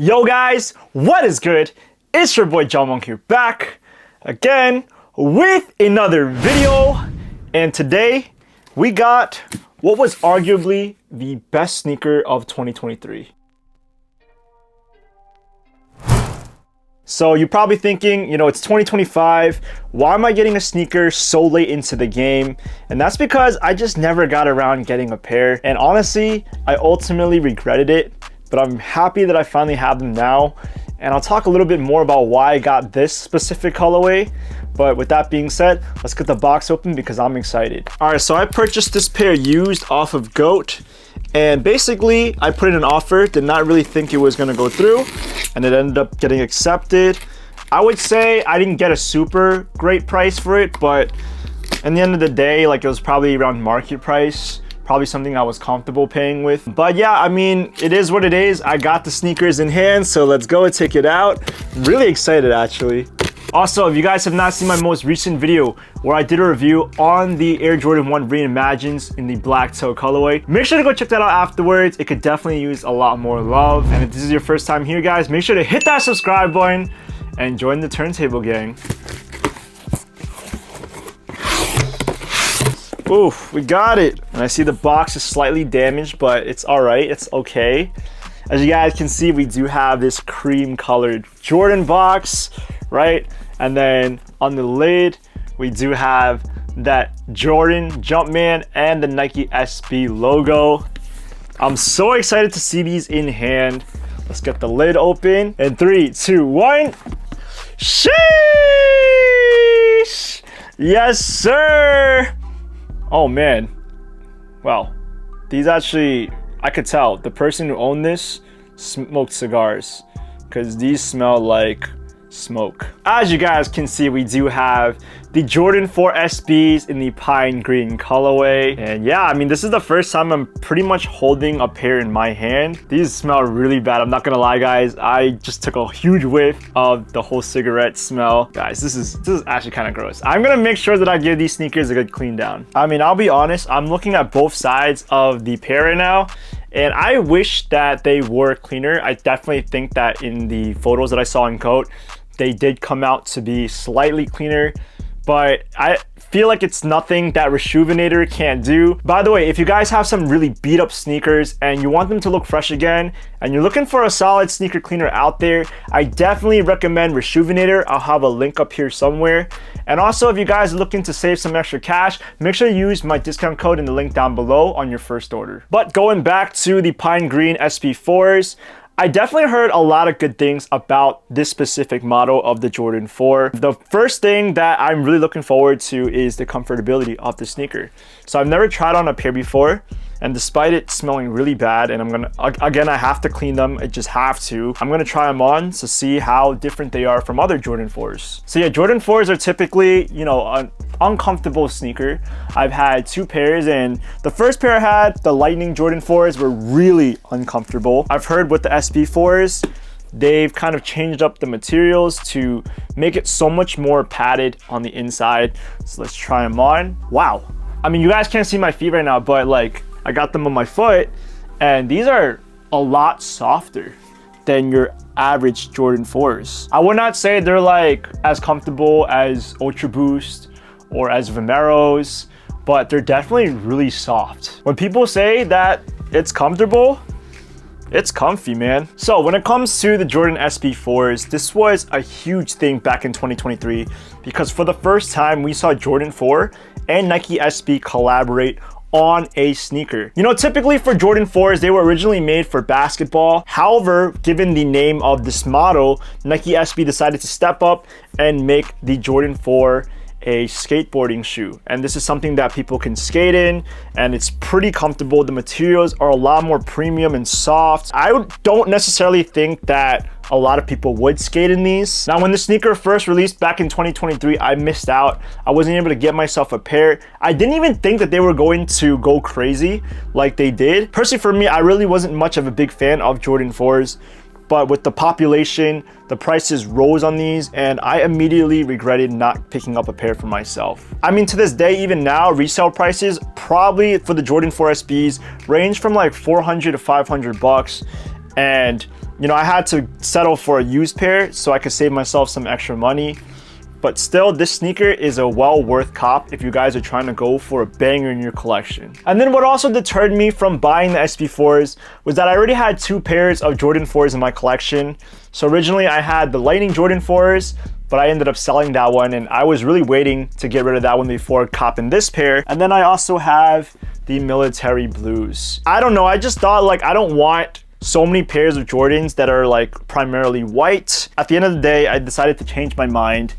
Yo guys, what is good? It's your boy John Monk here, back again with another video. And today we got what was arguably the best sneaker of 2023. So you're probably thinking, it's 2025. Why am I getting a sneaker so late into the game? And that's because I just never got around getting a pair. And honestly, I ultimately regretted it, but I'm happy that I finally have them now. And I'll talk a little bit more about why I got this specific colorway. But with that being said, let's get the box open because I'm excited. All right, so I purchased this pair used off of GOAT. And basically, I put in an offer, did not really think it was gonna go through, and it ended up getting accepted. I would say I didn't get a super great price for it, but in the end of the day, it was probably around market price. Probably something I was comfortable paying with. But yeah, I mean, it is what it is. I got the sneakers in hand, so let's go and check it out. I'm really excited, actually. Also, if you guys have not seen my most recent video where I did a review on the Air Jordan 1 Reimagines in the black toe colorway, make sure to go check that out afterwards. It could definitely use a lot more love. And if this is your first time here, guys, make sure to hit that subscribe button and join the turntable gang. Oof, we got it. And I see the box is slightly damaged, but it's all right, it's okay. As you guys can see, we do have this cream colored Jordan box, right? And then on the lid, we do have that Jordan Jumpman and the Nike SB logo. I'm so excited to see these in hand. Let's get the lid open. In 3, 2, 1. Sheesh! Yes, sir! Oh man, wow. These actually, I could tell the person who owned this smoked cigars because these smell like smoke. As you guys can see, we do have the Jordan 4 SBs in the pine green colorway. And yeah, I mean, this is the first time I'm pretty much holding a pair in my hand. These smell really bad. I'm not gonna lie, guys. I just took a huge whiff of the whole cigarette smell. Guys, this is actually kind of gross. I'm gonna make sure that I give these sneakers a good clean down. I mean, I'll be honest, I'm looking at both sides of the pair right now, and I wish that they were cleaner. I definitely think that in the photos that I saw in GOAT, they did come out to be slightly cleaner, but I feel like it's nothing that Reshoevn8r can't do. By the way, if you guys have some really beat up sneakers and you want them to look fresh again, and you're looking for a solid sneaker cleaner out there, I definitely recommend Reshoevn8r. I'll have a link up here somewhere. And also, if you guys are looking to save some extra cash, make sure you use my discount code in the link down below on your first order. But going back to the pine green SB4s, I definitely heard a lot of good things about this specific model of the Jordan 4. The first thing that I'm really looking forward to is the comfortability of the sneaker. So I've never tried on a pair before, and despite it smelling really bad, and I'm gonna, again, I have to clean them, I just have to. I'm gonna try them on to see how different they are from other Jordan 4s. So yeah, Jordan 4s are typically, an uncomfortable sneaker. I've had 2 pairs, and the first pair I had, the Lightning Jordan 4s, were really uncomfortable. I've heard with the SB4s, they've kind of changed up the materials to make it so much more padded on the inside. So let's try them on. Wow. I mean, you guys can't see my feet right now, but I got them on my foot, and these are a lot softer than your average Jordan 4s. I would not say they're as comfortable as Ultra Boost or as Vomeros, but they're definitely really soft. When people say that it's comfortable, it's comfy, man. So when it comes to the Jordan SB4s, this was a huge thing back in 2023 because for the first time we saw Jordan 4 and Nike SB collaborate on a sneaker. Typically for Jordan 4s, they were originally made for basketball. However, given the name of this model, Nike SB decided to step up and make the Jordan 4 a skateboarding shoe, and this is something that people can skate in, and it's pretty comfortable. The materials are a lot more premium and soft. I don't necessarily think that a lot of people would skate in these. Now, when the sneaker first released back in 2023, I missed out. I wasn't able to get myself a pair. I didn't even think that they were going to go crazy like they did. Personally, for me, I really wasn't much of a big fan of Jordan 4s. But with the population, the prices rose on these, and I immediately regretted not picking up a pair for myself. I mean, to this day, even now, resale prices probably for the Jordan 4 SBs range from like $400 to $500, and You know, I had to settle for a used pair so I could save myself some extra money. But still, this sneaker is a well worth cop if you guys are trying to go for a banger in your collection. And then what also deterred me from buying the SB4s was that I already had 2 pairs of Jordan 4s in my collection. So originally I had the Lightning Jordan 4s, but I ended up selling that one, and I was really waiting to get rid of that one before copping this pair. And then I also have the Military Blues. I don't know, I just thought like I don't want so many pairs of Jordans that are like primarily white. At the end of the day, I decided to change my mind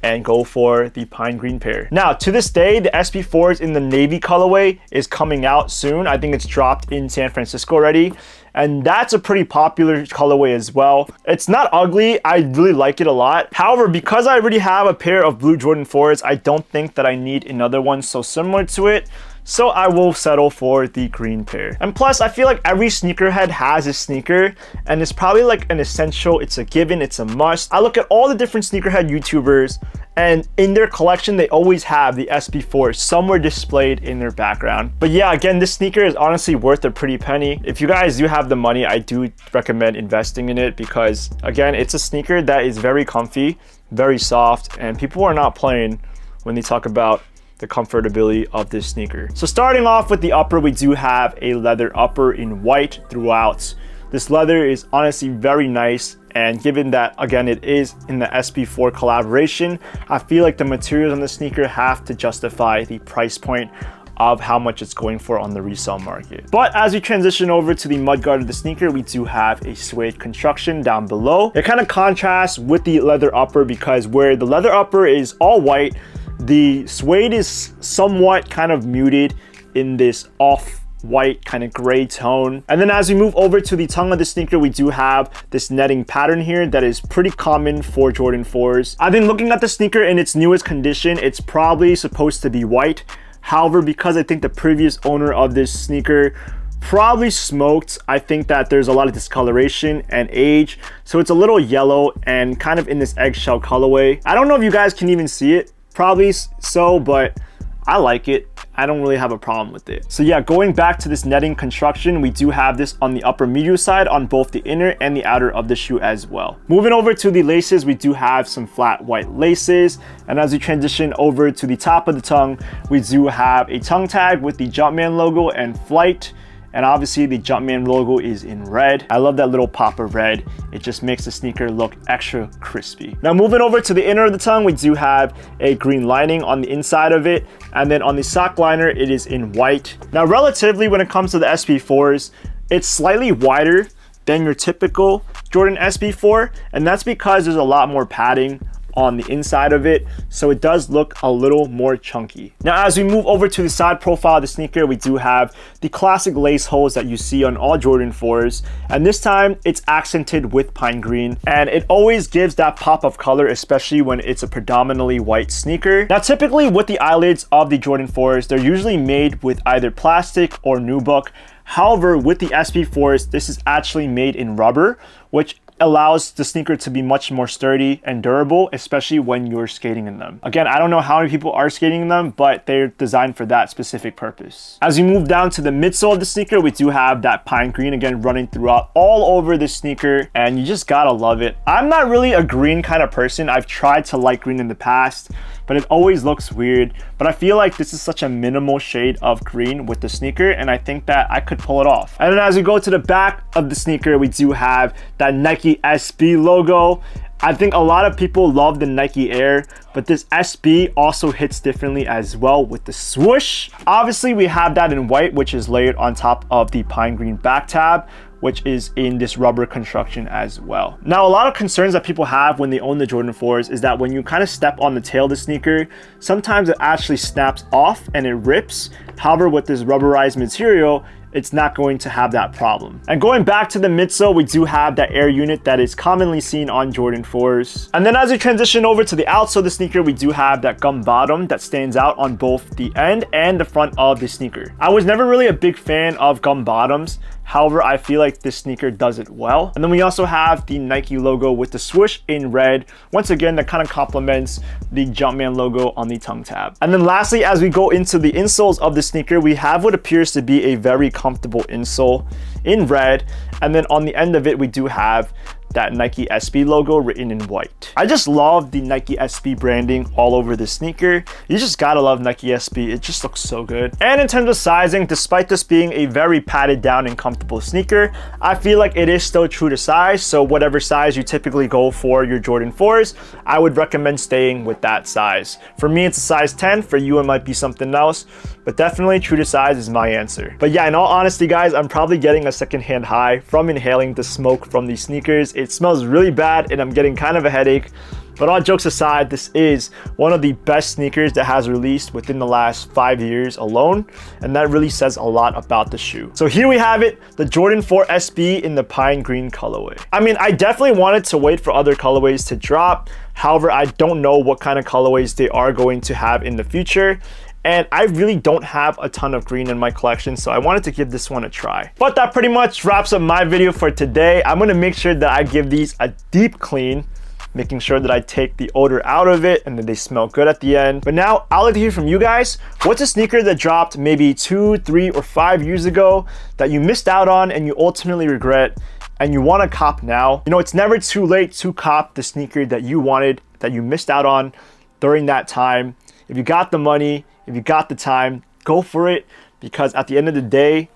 and go for the pine green pair. Now, to this day, the SB4s in the navy colorway is coming out soon. I think it's dropped in San Francisco already. And that's a pretty popular colorway as well. It's not ugly, I really like it a lot. However, because I already have a pair of blue Jordan 4s, I don't think that I need another one so similar to it. So I will settle for the green pair. And plus, I feel like every sneakerhead has a sneaker, and it's probably like an essential, it's a given, it's a must. I look at all the different sneakerhead YouTubers, and in their collection, they always have the SB4 somewhere displayed in their background. But yeah, again, this sneaker is honestly worth a pretty penny. If you guys do have the money, I do recommend investing in it because, again, it's a sneaker that is very comfy, very soft, and people are not playing when they talk about the comfortability of this sneaker. So starting off with the upper, we do have a leather upper in white throughout. This leather is honestly very nice, and given that, again, it is in the SB4 collaboration, I feel like the materials on the sneaker have to justify the price point of how much it's going for on the resale market. But as we transition over to the mudguard of the sneaker, we do have a suede construction down below. It kind of contrasts with the leather upper because where the leather upper is all white, the suede is somewhat kind of muted in this off-white kind of gray tone. And then as we move over to the tongue of the sneaker, we do have this netting pattern here that is pretty common for Jordan 4s. I've been looking at the sneaker in its newest condition. It's probably supposed to be white. However, because I think the previous owner of this sneaker probably smoked, I think that there's a lot of discoloration and age. So it's a little yellow and kind of in this eggshell colorway. I don't know if you guys can even see it. Probably so, but I like it. I don't really have a problem with it. So yeah, going back to this netting construction, we do have this on the upper medial side on both the inner and the outer of the shoe as well. Moving over to the laces, we do have some flat white laces. And as we transition over to the top of the tongue, we do have a tongue tag with the Jumpman logo and Flight. And obviously the Jumpman logo is in red. I love that little pop of red. It just makes the sneaker look extra crispy. Now moving over to the inner of the tongue, we do have a green lining on the inside of it. And then on the sock liner, it is in white. Now relatively, when it comes to the SB4s, it's slightly wider than your typical Jordan SB4. And that's because there's a lot more padding on the inside of it, so it does look a little more chunky. Now as we move over to the side profile of the sneaker, we do have the classic lace holes that you see on all Jordan 4s, and this time it's accented with pine green, and it always gives that pop of color, especially when it's a predominantly white sneaker. Now typically with the eyelids of the Jordan 4s, they're usually made with either plastic or nubuck. However, with the SB4s, this is actually made in rubber, which allows the sneaker to be much more sturdy and durable, especially when you're skating in them. Again, I don't know how many people are skating in them, but they're designed for that specific purpose. As we move down to the midsole of the sneaker, we do have that pine green again running throughout all over the sneaker, and you just gotta love it. I'm not really a green kind of person. I've tried to like green in the past, but it always looks weird. But I feel like this is such a minimal shade of green with the sneaker, and I think that I could pull it off. And then as we go to the back of the sneaker, we do have that Nike SB logo. I think a lot of people love the Nike Air, but this SB also hits differently as well with the swoosh. Obviously, we have that in white, which is layered on top of the pine green back tab, which is in this rubber construction as well. Now, a lot of concerns that people have when they own the Jordan 4s is that when you kind of step on the tail of the sneaker, sometimes it actually snaps off and it rips. However, with this rubberized material, it's not going to have that problem. And going back to the midsole, we do have that air unit that is commonly seen on Jordan 4s. And then as we transition over to the outsole of the sneaker, we do have that gum bottom that stands out on both the end and the front of the sneaker. I was never really a big fan of gum bottoms. However, I feel like this sneaker does it well. And then we also have the Nike logo with the swoosh in red. Once again, that kind of complements the Jumpman logo on the tongue tab. And then lastly, as we go into the insoles of the sneaker, we have what appears to be a very comfortable insole in red. And then on the end of it, we do have that Nike SB logo written in white. I just love the Nike SB branding all over the sneaker. You just gotta love Nike SB. It just looks so good. And in terms of sizing, despite this being a very padded down and comfortable sneaker, I feel like it is still true to size. So whatever size you typically go for your Jordan 4s, I would recommend staying with that size. For me, it's a size 10. For you, it might be something else, but definitely true to size is my answer. But yeah, in all honesty, guys, I'm probably getting a secondhand high from inhaling the smoke from these sneakers. It smells really bad and I'm getting kind of a headache. But all jokes aside, this is one of the best sneakers that has released within the last 5 years alone. And that really says a lot about the shoe. So here we have it, the Jordan 4 SB in the pine green colorway. I mean, I definitely wanted to wait for other colorways to drop. However, I don't know what kind of colorways they are going to have in the future. And I really don't have a ton of green in my collection, so I wanted to give this one a try. But that pretty much wraps up my video for today. I'm gonna make sure that I give these a deep clean, making sure that I take the odor out of it and that they smell good at the end. But now I'd like to hear from you guys. What's a sneaker that dropped maybe 2, 3, or 5 years ago that you missed out on and you ultimately regret and you wanna cop now? You know, it's never too late to cop the sneaker that you wanted, that you missed out on during that time. If you got the money, if you got the time, go for it, because at the end of the day,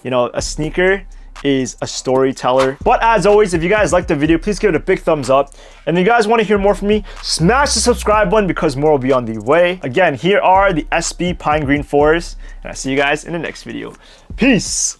you know, a sneaker is a storyteller. But as always, if you guys liked the video, please give it a big thumbs up. And if you guys want to hear more from me, smash the subscribe button because more will be on the way. Again, here are the SB Pine Green 4s, and I'll see you guys in the next video. Peace!